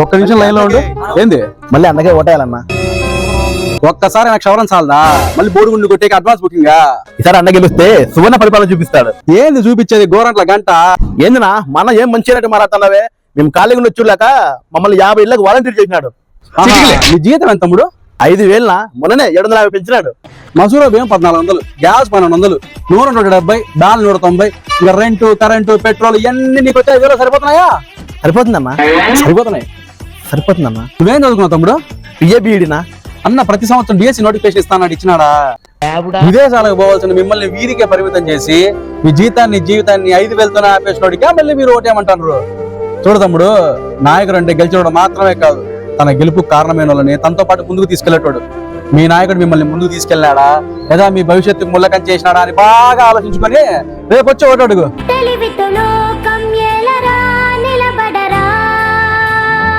ఒక్క నిమిషం లైన్ లో ఉండు. ఏంది మళ్ళీ అందుకే ఓటేయాలన్నా. ఒక్కసారి నాకు క్షవరం చాలదా? మళ్ళీ బోర్డు కొట్టే అడ్వాన్స్ బుకింగ్. ఈసారి అన్న గెలిస్తే సువర్ణ పరిపాలన చూపిస్తాడు. ఏంది చూపించేది? గోరంట్ల గంట ఏందినా మన ఏం మంచిగా మాట్లాడుతున్నావే? మేము ఖాళీగా వచ్చులేక మమ్మల్ని 50 ఇళ్ళకి వాలంటీర్ చేసినాడు. నీ జీతం ఎంత తమ్ముడు? 5,000 మొన్ననే 750 పెంచినాడు. మసూరా బియ్యం 1400, గ్యాస్ 1200, నూనె 170, దాల్ 190, ఇంకా రెంట్, కరెంటు, పెట్రోల్ ఇవన్నీ నీకు వచ్చే 5,000 సరిపోతున్నాయా? సరిపోతుందమ్మా. సరిపోతుందమ్మా. నువ్వేం చదువుకున్నావు తమ్ముడు? పిఏబిఈడినా అన్న ప్రతి సంవత్సరం డిఎస్సి నోటిఫికేషన్ ఇస్తానని ఇచ్చినాడా? విదేశాలకు పోవాల్సిన మిమ్మల్ని వీరికే పరిమితం చేసి మీ జీవితాన్ని 5,000తోనే ఆపేసినోడిగా మళ్ళీ మీరు ఓటేయమంటారు. చూడు తమ్ముడు, నాయకుడు అంటే గెలిచడం మాత్రమే కాదు, తన గెలుపు కారణమైన వాళ్ళని తనతో పాటు ముందుకు తీసుకెళ్లేటోడు. మీ నాయకుడు మిమ్మల్ని ముందుకు తీసుకెళ్లాడా లేదా మీ భవిష్యత్తుకు ముల్లకం చేసినాడా అని బాగా ఆలోచించుకొని రేపు వచ్చి ఓటు అడుగు.